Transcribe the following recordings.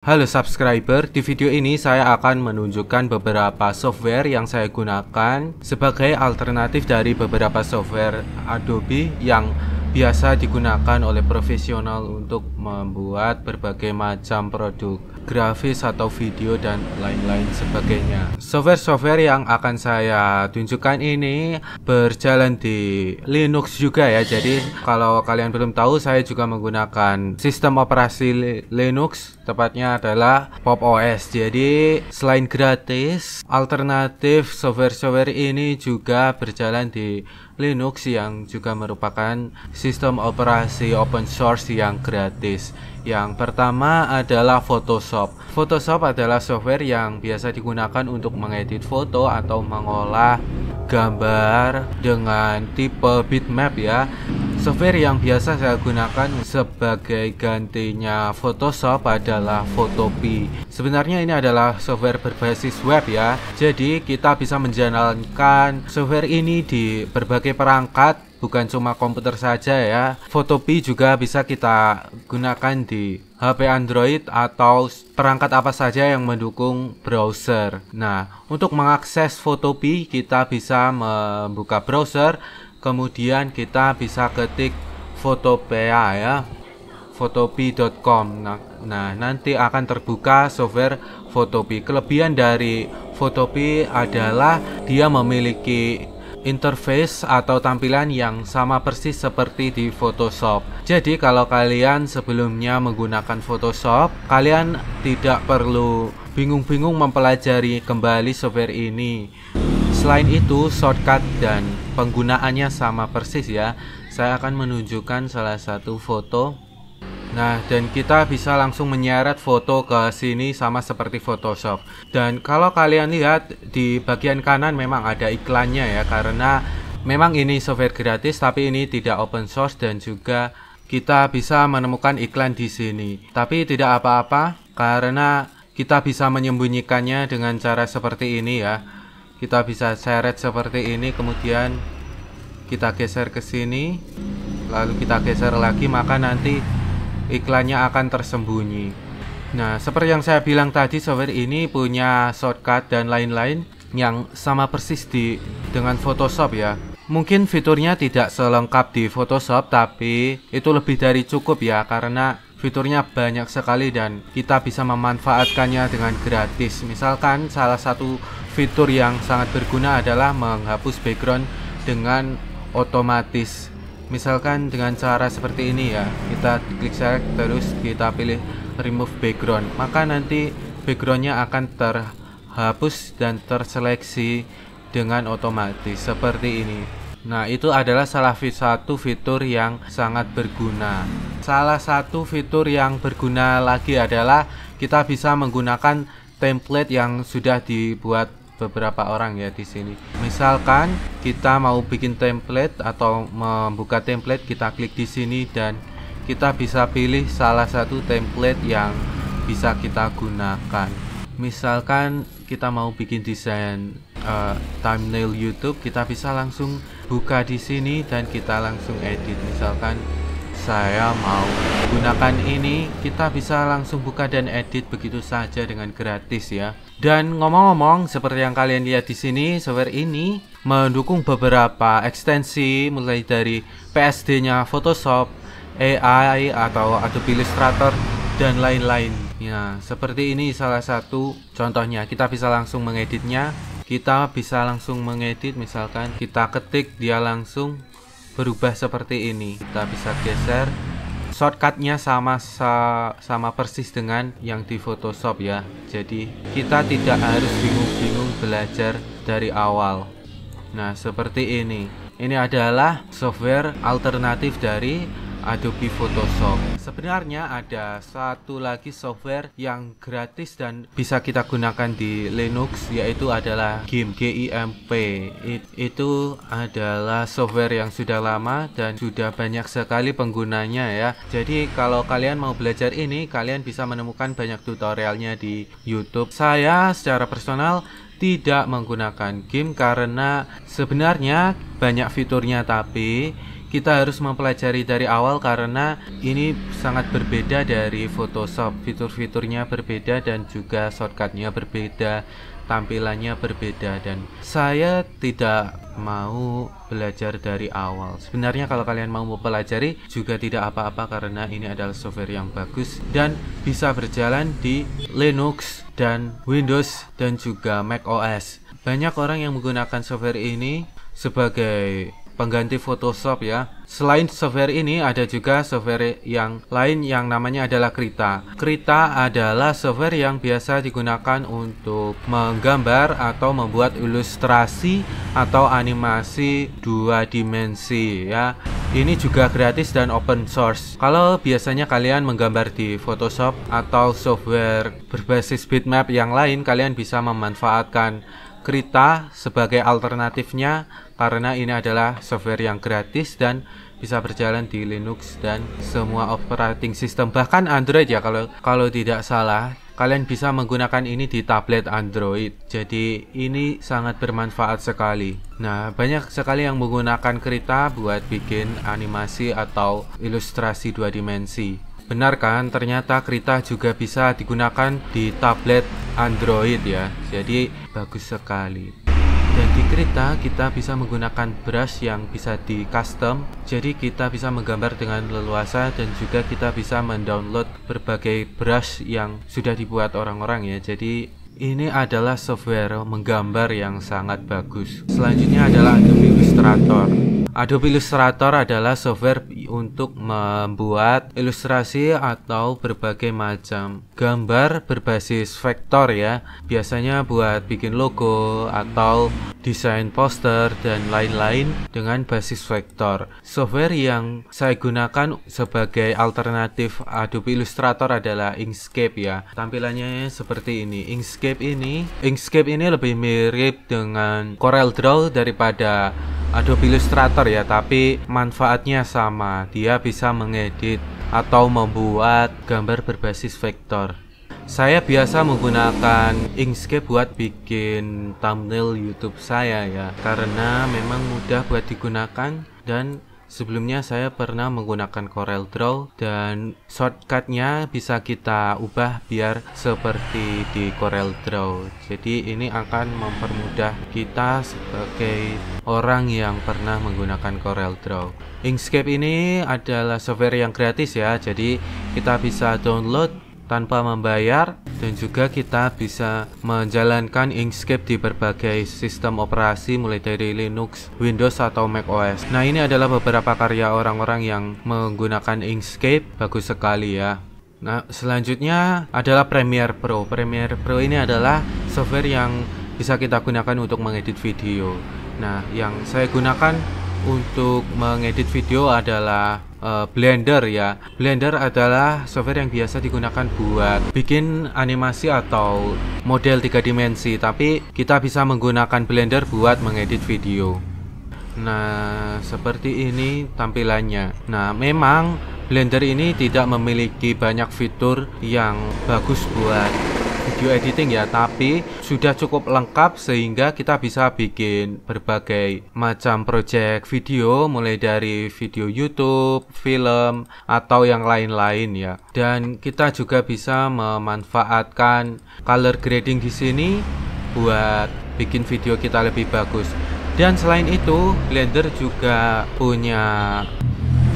Halo subscriber, di video ini saya akan menunjukkan beberapa software yang saya gunakan sebagai alternatif dari beberapa software Adobe yang biasa digunakan oleh profesional untuk membuat berbagai macam produk grafis atau video dan lain-lain sebagainya. Software-software yang akan saya tunjukkan ini berjalan di Linux juga ya. Jadi kalau kalian belum tahu, saya juga menggunakan sistem operasi Linux, tepatnya adalah Pop OS. Jadi selain gratis, alternatif software-software ini juga berjalan di Linux yang juga merupakan sistem operasi open source yang gratis. Yang pertama adalah Photoshop. Photoshop adalah software yang biasa digunakan untuk mengedit foto atau mengolah gambar dengan tipe bitmap ya. Software yang biasa saya gunakan sebagai gantinya Photoshop adalah Photopea. Sebenarnya ini adalah software berbasis web ya. Jadi kita bisa menjalankan software ini di berbagai perangkat, bukan cuma komputer saja ya. Photopea juga bisa kita gunakan di HP Android atau perangkat apa saja yang mendukung browser. Nah, untuk mengakses Photopea kita bisa membuka browser. Kemudian kita bisa ketik Photopea ya, photopea.com. Nah, nanti akan terbuka software Photopea. Kelebihan dari Photopea adalah dia memiliki interface atau tampilan yang sama persis seperti di Photoshop. Jadi kalau kalian sebelumnya menggunakan Photoshop, kalian tidak perlu bingung-bingung mempelajari kembali software ini. Selain itu, shortcut dan penggunaannya sama persis ya. Saya akan menunjukkan salah satu foto. Nah, dan kita bisa langsung menyeret foto ke sini sama seperti Photoshop. Dan kalau kalian lihat di bagian kanan memang ada iklannya ya, karena memang ini software gratis tapi ini tidak open source dan juga kita bisa menemukan iklan di sini. Tapi tidak apa-apa karena kita bisa menyembunyikannya dengan cara seperti ini ya. Kita bisa seret seperti ini, kemudian kita geser ke sini, lalu kita geser lagi, maka nanti iklannya akan tersembunyi. Nah, seperti yang saya bilang tadi, software ini punya shortcut dan lain-lain yang sama persis dengan Photoshop ya. Mungkin fiturnya tidak selengkap di Photoshop, tapi itu lebih dari cukup ya, karena fiturnya banyak sekali dan kita bisa memanfaatkannya dengan gratis. Misalkan salah satu fitur yang sangat berguna adalah menghapus background dengan otomatis. Misalkan dengan cara seperti ini ya, kita klik select terus kita pilih remove background, maka nanti backgroundnya akan terhapus dan terseleksi dengan otomatis seperti ini. Nah, itu adalah salah satu fitur yang sangat berguna. Salah satu fitur yang berguna lagi adalah kita bisa menggunakan template yang sudah dibuat beberapa orang ya di sini. Misalkan kita mau bikin template atau membuka template, kita klik di sini dan kita bisa pilih salah satu template yang bisa kita gunakan. Misalkan kita mau bikin desain thumbnail YouTube, kita bisa langsung buka di sini dan kita langsung edit. Misalkan saya mau gunakan ini, kita bisa langsung buka dan edit begitu saja dengan gratis ya. Dan ngomong-ngomong, seperti yang kalian lihat di sini, software ini mendukung beberapa ekstensi mulai dari PSD-nya Photoshop, AI atau Adobe Illustrator dan lain-lain. Ya, seperti ini salah satu contohnya. Kita bisa langsung mengeditnya. Kita bisa langsung mengedit, misalkan kita ketik, dia langsung berubah seperti ini. Kita bisa geser. Shortcutnya sama persis dengan yang di Photoshop ya. Jadi kita tidak harus bingung-bingung belajar dari awal. Nah, seperti ini. Ini adalah software alternatif dari Adobe Photoshop. Sebenarnya ada satu lagi software yang gratis dan bisa kita gunakan di Linux, yaitu adalah GIMP. Itu adalah software yang sudah lama dan sudah banyak sekali penggunanya ya. Jadi kalau kalian mau belajar ini, kalian bisa menemukan banyak tutorialnya di YouTube. Saya secara personal tidak menggunakan GIMP karena sebenarnya banyak fiturnya, tapi kita harus mempelajari dari awal karena ini sangat berbeda dari Photoshop. Fitur-fiturnya berbeda dan juga shortcutnya berbeda, tampilannya berbeda, dan saya tidak mau belajar dari awal. Sebenarnya kalau kalian mau mempelajari juga tidak apa-apa karena ini adalah software yang bagus dan bisa berjalan di Linux dan Windows dan juga Mac OS. Banyak orang yang menggunakan software ini sebagai pengganti Photoshop ya. Selain software ini ada juga software yang lain yang namanya adalah Krita. Krita adalah software yang biasa digunakan untuk menggambar atau membuat ilustrasi atau animasi 2 dimensi ya. Ini juga gratis dan open source. Kalau biasanya kalian menggambar di Photoshop atau software berbasis bitmap yang lain, kalian bisa memanfaatkan Krita sebagai alternatifnya karena ini adalah software yang gratis dan bisa berjalan di Linux dan semua operating system, bahkan Android ya kalau tidak salah. Kalian bisa menggunakan ini di tablet Android. Jadi ini sangat bermanfaat sekali. Nah, banyak sekali yang menggunakan Krita buat bikin animasi atau ilustrasi 2 dimensi. Benar kan? Ternyata Krita juga bisa digunakan di tablet Android ya. Jadi bagus sekali. Dan di Krita kita bisa menggunakan brush yang bisa di custom. Jadi kita bisa menggambar dengan leluasa dan juga kita bisa mendownload berbagai brush yang sudah dibuat orang-orang ya. Jadi ini adalah software menggambar yang sangat bagus. Selanjutnya adalah Adobe Illustrator. Adobe Illustrator adalah software untuk membuat ilustrasi atau berbagai macam gambar berbasis vektor ya. Biasanya buat bikin logo atau desain poster dan lain-lain dengan basis vektor. Software yang saya gunakan sebagai alternatif Adobe Illustrator adalah Inkscape ya. Tampilannya seperti ini. Inkscape ini lebih mirip dengan CorelDRAW daripada Adobe Illustrator ya, tapi manfaatnya sama. Dia bisa mengedit atau membuat gambar berbasis vektor. Saya biasa menggunakan Inkscape buat bikin thumbnail YouTube saya ya, karena memang mudah buat digunakan. Dan sebelumnya saya pernah menggunakan CorelDRAW dan shortcutnya bisa kita ubah biar seperti di CorelDRAW. Jadi ini akan mempermudah kita sebagai orang yang pernah menggunakan CorelDRAW. Inkscape ini adalah software yang gratis ya, jadi kita bisa download tanpa membayar dan juga kita bisa menjalankan Inkscape di berbagai sistem operasi mulai dari Linux, Windows atau Mac OS. Nah, ini adalah beberapa karya orang-orang yang menggunakan Inkscape, bagus sekali ya. Nah, selanjutnya adalah Premiere Pro. Premiere Pro ini adalah software yang bisa kita gunakan untuk mengedit video. Nah, yang saya gunakan untuk mengedit video adalah Blender ya. Blender adalah software yang biasa digunakan buat bikin animasi atau model 3 dimensi, tapi kita bisa menggunakan Blender buat mengedit video. Nah, seperti ini tampilannya. Nah, memang Blender ini tidak memiliki banyak fitur yang bagus buat video editing ya, tapi sudah cukup lengkap sehingga kita bisa bikin berbagai macam project video mulai dari video YouTube, film atau yang lain-lain ya. Dan kita juga bisa memanfaatkan color grading di sini buat bikin video kita lebih bagus. Dan selain itu, Blender juga punya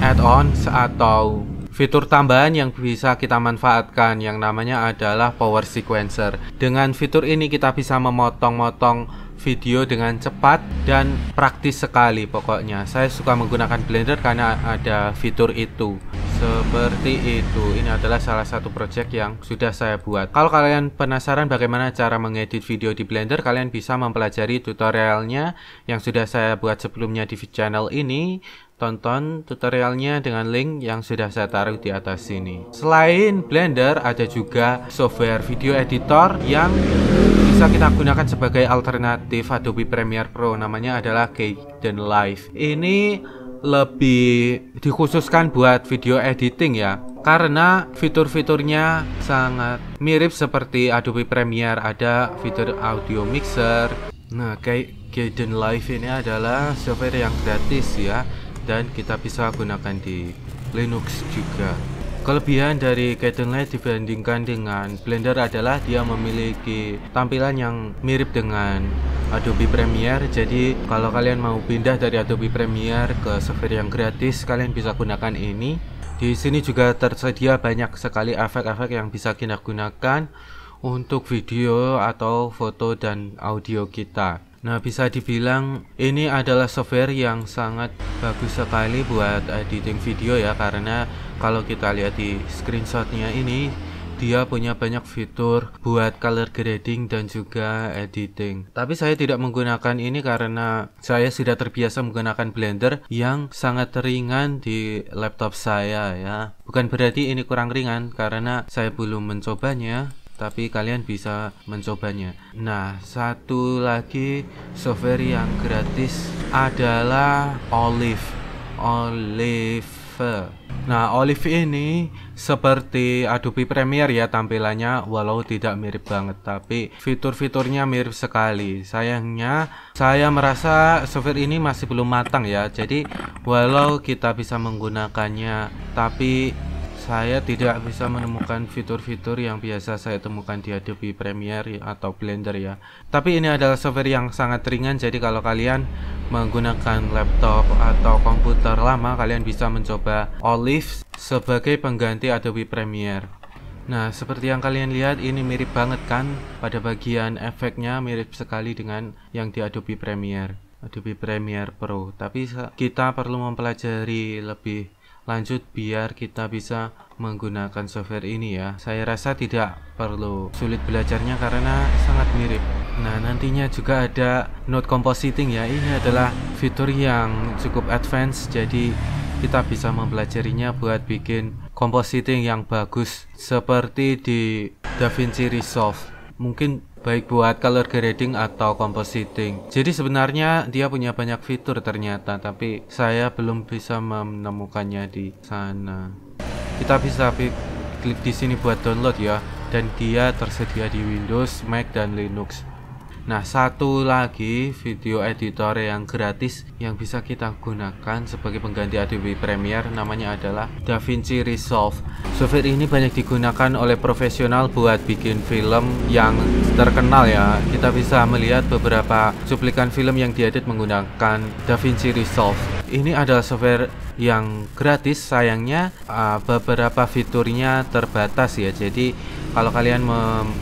add-ons atau fitur tambahan yang bisa kita manfaatkan yang namanya adalah Power Sequencer. Dengan fitur ini kita bisa memotong-motong video dengan cepat dan praktis sekali pokoknya. Saya suka menggunakan Blender karena ada fitur itu. Seperti itu. Ini adalah salah satu project yang sudah saya buat. Kalau kalian penasaran bagaimana cara mengedit video di Blender, kalian bisa mempelajari tutorialnya yang sudah saya buat sebelumnya di channel ini. Tonton tutorialnya dengan link yang sudah saya taruh di atas sini. Selain Blender, ada juga software video editor yang bisa kita gunakan sebagai alternatif Adobe Premiere Pro. Namanya adalah Kdenlive. Ini lebih dikhususkan buat video editing ya, karena fitur-fiturnya sangat mirip seperti Adobe Premiere. Ada fitur audio mixer. Nah, Kdenlive ini adalah software yang gratis ya. dan kita bisa gunakan di Linux juga. Kelebihan dari Kdenlive dibandingkan dengan Blender adalah dia memiliki tampilan yang mirip dengan Adobe Premiere. Jadi kalau kalian mau pindah dari Adobe Premiere ke software yang gratis, kalian bisa gunakan ini. Di sini juga tersedia banyak sekali efek-efek yang bisa kita gunakan untuk video atau foto dan audio kita. Nah, bisa dibilang ini adalah software yang sangat bagus sekali buat editing video ya, karena kalau kita lihat di screenshotnya ini, dia punya banyak fitur buat color grading dan juga editing. Tapi saya tidak menggunakan ini karena saya sudah terbiasa menggunakan Blender yang sangat ringan di laptop saya ya. Bukan berarti ini kurang ringan karena saya belum mencobanya, tapi kalian bisa mencobanya. Nah, satu lagi software yang gratis adalah Olive. Nah, Olive ini seperti Adobe Premiere ya tampilannya, walau tidak mirip banget, tapi fitur-fiturnya mirip sekali. Sayangnya saya merasa software ini masih belum matang ya. Jadi walau kita bisa menggunakannya, tapi saya tidak bisa menemukan fitur-fitur yang biasa saya temukan di Adobe Premiere atau Blender ya. Tapi ini adalah software yang sangat ringan, jadi kalau kalian menggunakan laptop atau komputer lama, kalian bisa mencoba Olive sebagai pengganti Adobe Premiere. Nah, seperti yang kalian lihat, ini mirip banget kan? Pada bagian efeknya mirip sekali dengan yang di Adobe Premiere Pro. Tapi kita perlu mempelajari lebih lanjut biar kita bisa menggunakan software ini ya. Saya rasa tidak perlu sulit belajarnya karena sangat mirip. Nah, nantinya juga ada node compositing ya. Ini adalah fitur yang cukup advance, jadi kita bisa mempelajarinya buat bikin compositing yang bagus seperti di DaVinci Resolve. Mungkin baik buat color grading atau compositing. Jadi sebenarnya dia punya banyak fitur ternyata, tapi saya belum bisa menemukannya di sana. Kita bisa klik di sini buat download ya, dan dia tersedia di Windows, Mac, dan Linux. Nah, satu lagi video editor yang gratis yang bisa kita gunakan sebagai pengganti Adobe Premiere namanya adalah DaVinci Resolve. Software ini banyak digunakan oleh profesional buat bikin film yang terkenal ya. Kita bisa melihat beberapa cuplikan film yang diedit menggunakan DaVinci Resolve. Ini adalah software yang gratis, sayangnya beberapa fiturnya terbatas ya. Jadi kalau kalian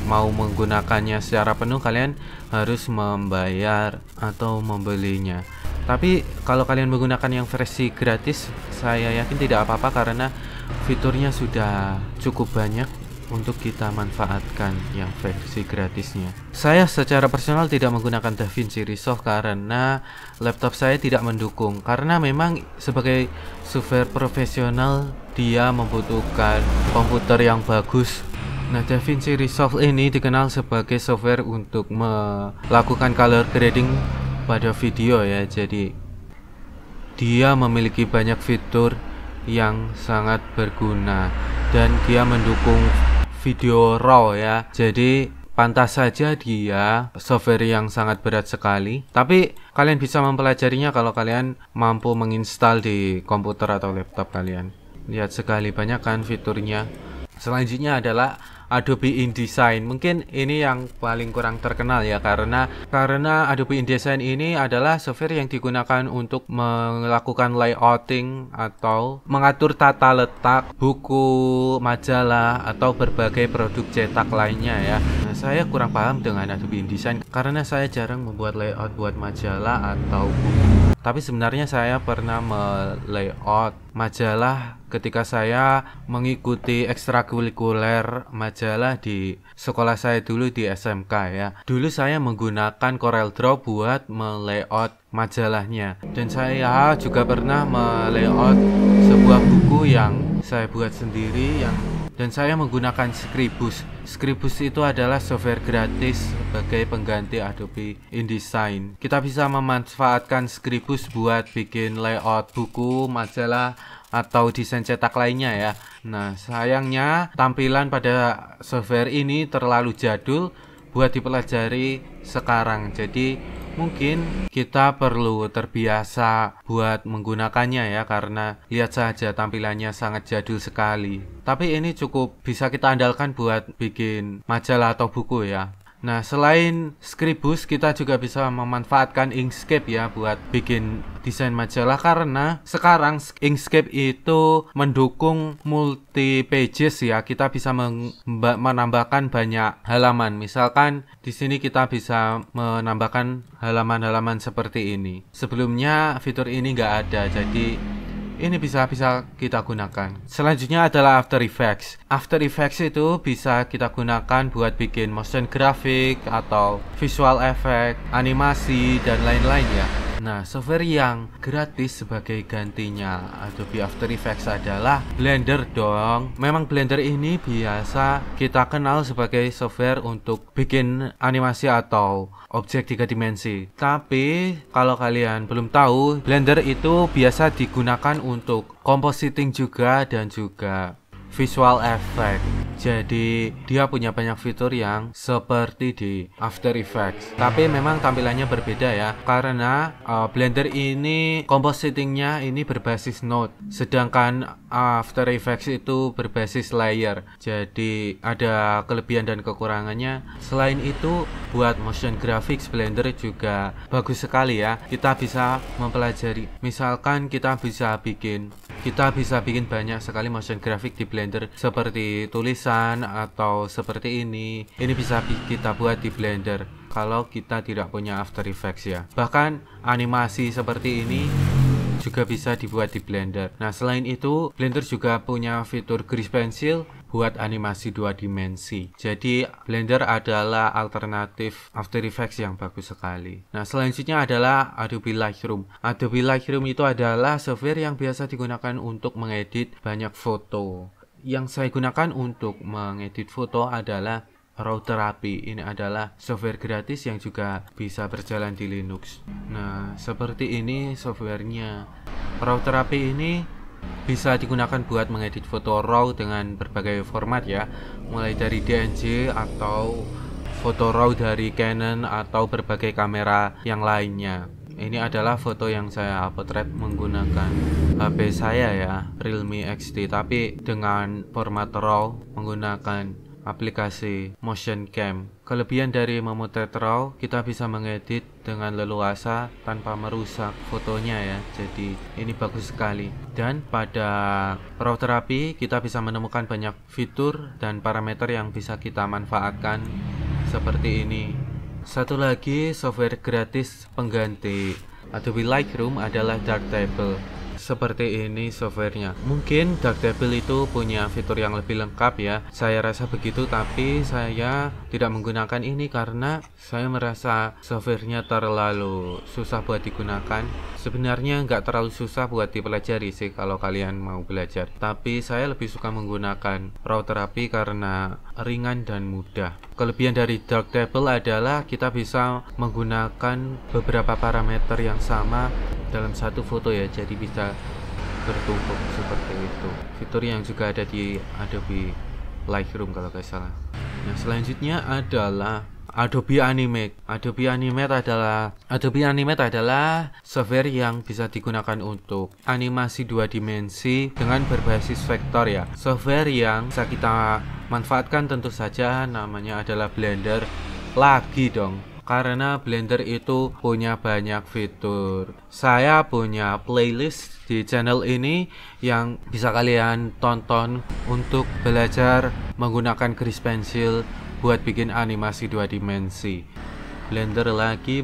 mau menggunakannya secara penuh, kalian harus membayar atau membelinya. Tapi kalau kalian menggunakan yang versi gratis, saya yakin tidak apa-apa karena fiturnya sudah cukup banyak untuk kita manfaatkan yang versi gratisnya. Saya secara personal tidak menggunakan DaVinci Resolve karena laptop saya tidak mendukung, karena memang sebagai software profesional dia membutuhkan komputer yang bagus. Nah, DaVinci Resolve ini dikenal sebagai software untuk melakukan color grading pada video ya. Jadi dia memiliki banyak fitur yang sangat berguna dan dia mendukung video RAW ya. Jadi pantas saja dia software yang sangat berat sekali, tapi kalian bisa mempelajarinya kalau kalian mampu menginstal di komputer atau laptop kalian. Lihat sekali banyak kan fiturnya. Selanjutnya adalah Adobe InDesign. Mungkin ini yang paling kurang terkenal ya, karena Adobe InDesign ini adalah software yang digunakan untuk melakukan layouting atau mengatur tata letak buku, majalah, atau berbagai produk cetak lainnya ya. Nah, saya kurang paham dengan Adobe InDesign karena saya jarang membuat layout buat majalah atau buku. Tapi sebenarnya saya pernah me-layout majalah ketika saya mengikuti ekstrakurikuler majalah di sekolah saya dulu di SMK ya. Dulu saya menggunakan CorelDRAW buat me-layout majalahnya. Dan saya juga pernah me-layout sebuah buku yang saya buat sendiri dan saya menggunakan Scribus. Scribus itu adalah software gratis sebagai pengganti Adobe InDesign. Kita bisa memanfaatkan Scribus buat bikin layout buku, majalah, atau desain cetak lainnya ya. Nah, sayangnya tampilan pada software ini terlalu jadul buat dipelajari sekarang. Jadi Mungkin kita perlu terbiasa buat menggunakannya ya, karena lihat saja tampilannya sangat jadul sekali. Tapi ini cukup bisa kita andalkan buat bikin majalah atau buku ya. Nah, selain Scribus, kita juga bisa memanfaatkan Inkscape ya buat bikin desain majalah, karena sekarang Inkscape itu mendukung multi pages ya. Kita bisa menambahkan banyak halaman. Misalkan di sini kita bisa menambahkan halaman-halaman seperti ini. Sebelumnya fitur ini nggak ada, jadi ini bisa kita gunakan. Selanjutnya adalah After Effects. After Effects itu bisa kita gunakan buat bikin motion graphic atau visual effect, animasi, dan lain-lain ya. Nah, software yang gratis sebagai gantinya Adobe After Effects adalah Blender dong. Memang Blender ini biasa kita kenal sebagai software untuk bikin animasi atau objek 3 dimensi. Tapi kalau kalian belum tahu, Blender itu biasa digunakan untuk compositing juga dan juga visual effect. Jadi dia punya banyak fitur yang seperti di After Effects. Tapi memang tampilannya berbeda ya, karena Blender ini compositingnya ini berbasis node, sedangkan After Effects itu berbasis layer. Jadi ada kelebihan dan kekurangannya. Selain itu, buat motion graphics Blender juga bagus sekali ya. Kita bisa mempelajari, misalkan kita bisa bikin banyak sekali motion graphic di Blender, seperti tulisan atau seperti ini. Ini bisa kita buat di Blender kalau kita tidak punya After Effects ya. Bahkan animasi seperti ini juga bisa dibuat di Blender. Nah, selain itu Blender juga punya fitur Grease Pencil buat animasi 2 dimensi. Jadi Blender adalah alternatif After Effects yang bagus sekali. Nah, selanjutnya adalah Adobe Lightroom. Adobe Lightroom itu adalah software yang biasa digunakan untuk mengedit banyak foto. Yang saya gunakan untuk mengedit foto adalah Raw Therapy. Ini adalah software gratis yang juga bisa berjalan di Linux. Nah, seperti ini softwarenya. Raw Therapy ini bisa digunakan buat mengedit foto RAW dengan berbagai format ya, mulai dari DNG atau foto RAW dari Canon atau berbagai kamera yang lainnya. Ini adalah foto yang saya potret menggunakan HP saya ya, Realme XT, tapi dengan format RAW menggunakan aplikasi Motion Cam. Kelebihan dari memotret RAW, kita bisa mengedit dengan leluasa tanpa merusak fotonya ya. Jadi ini bagus sekali. Dan pada Raw Therapy kita bisa menemukan banyak fitur dan parameter yang bisa kita manfaatkan seperti ini. Satu lagi software gratis pengganti Adobe Lightroom adalah Darktable. Seperti ini softwarenya. Mungkin Darktable itu punya fitur yang lebih lengkap ya, saya rasa begitu, tapi saya tidak menggunakan ini karena saya merasa softwarenya terlalu susah buat digunakan. Sebenarnya nggak terlalu susah buat dipelajari sih kalau kalian mau belajar, tapi saya lebih suka menggunakan Raw Therapy karena ringan dan mudah. Kelebihan dari Darktable adalah kita bisa menggunakan beberapa parameter yang sama dalam satu foto ya, jadi bisa bertumpuk seperti itu. Fitur yang juga ada di Adobe Lightroom kalau nggak salah. Nah, selanjutnya adalah Adobe Animate. Adobe Animate adalah software yang bisa digunakan untuk animasi 2 dimensi dengan berbasis vektor ya. Software yang bisa kita manfaatkan tentu saja namanya adalah Blender lagi dong, karena Blender itu punya banyak fitur. Saya punya playlist di channel ini yang bisa kalian tonton untuk belajar menggunakan Grease Pencil buat bikin animasi 2 dimensi. Blender lagi.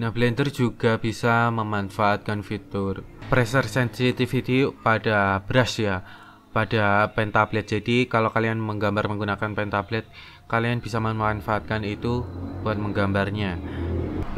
Nah, Blender juga bisa memanfaatkan fitur pressure sensitivity pada brush ya, pada pen tablet. Jadi kalau kalian menggambar menggunakan pen tablet, kalian bisa memanfaatkan itu buat menggambarnya.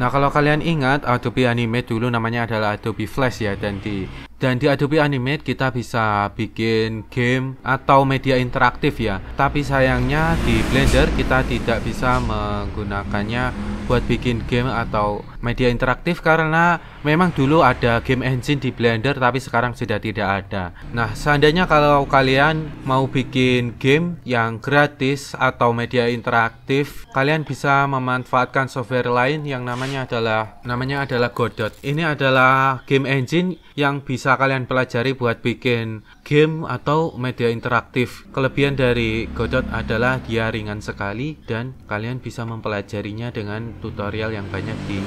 Nah, kalau kalian ingat Adobe Animate dulu namanya adalah Adobe Flash ya, dan di Dan di Adobe Animate kita bisa bikin game atau media interaktif ya. Tapi sayangnya di Blender kita tidak bisa menggunakannya buat bikin game atau media interaktif karena memang dulu ada game engine di Blender tapi sekarang sudah tidak ada. Nah, seandainya kalau kalian mau bikin game yang gratis atau media interaktif, kalian bisa memanfaatkan software lain yang namanya adalah Godot. Ini adalah game engine yang bisa kalian pelajari buat bikin game atau media interaktif. Kelebihan dari Godot adalah dia ringan sekali dan kalian bisa mempelajarinya dengan tutorial yang banyak di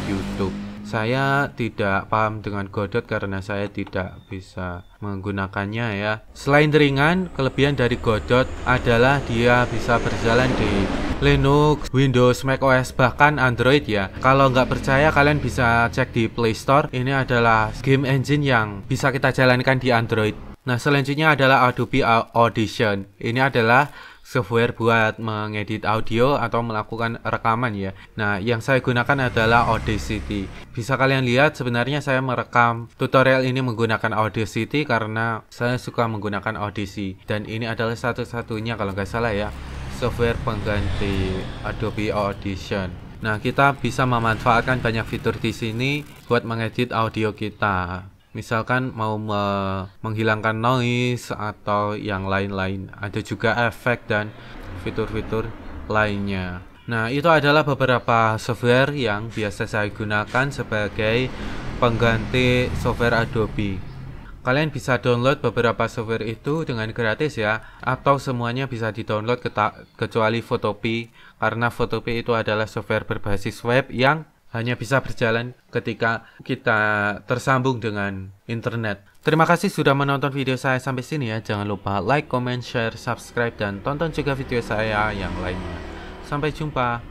YouTube. Saya tidak paham dengan Godot karena saya tidak bisa menggunakannya ya. Selain ringan, kelebihan dari Godot adalah dia bisa berjalan di Linux, Windows, macOS, bahkan Android ya. Kalau nggak percaya kalian bisa cek di Play Store. Ini adalah game engine yang bisa kita jalankan di Android. Nah, selanjutnya adalah Adobe Audition. Ini adalah software buat mengedit audio atau melakukan rekaman ya. Nah, yang saya gunakan adalah Audacity. Bisa kalian lihat sebenarnya saya merekam tutorial ini menggunakan Audacity karena saya suka menggunakan Audacity. Dan ini adalah satu-satunya kalau nggak salah ya, software pengganti Adobe Audition. Nah, kita bisa memanfaatkan banyak fitur di sini buat mengedit audio kita. Misalkan mau menghilangkan noise atau yang lain-lain. Ada juga efek dan fitur-fitur lainnya. Nah, itu adalah beberapa software yang biasa saya gunakan sebagai pengganti software Adobe. Kalian bisa download beberapa software itu dengan gratis ya, atau semuanya bisa di-download kecuali Photopea, karena Photopea itu adalah software berbasis web yang hanya bisa berjalan ketika kita tersambung dengan internet. Terima kasih sudah menonton video saya sampai sini ya. Jangan lupa like, comment, share, subscribe, dan tonton juga video saya yang lainnya. Sampai jumpa.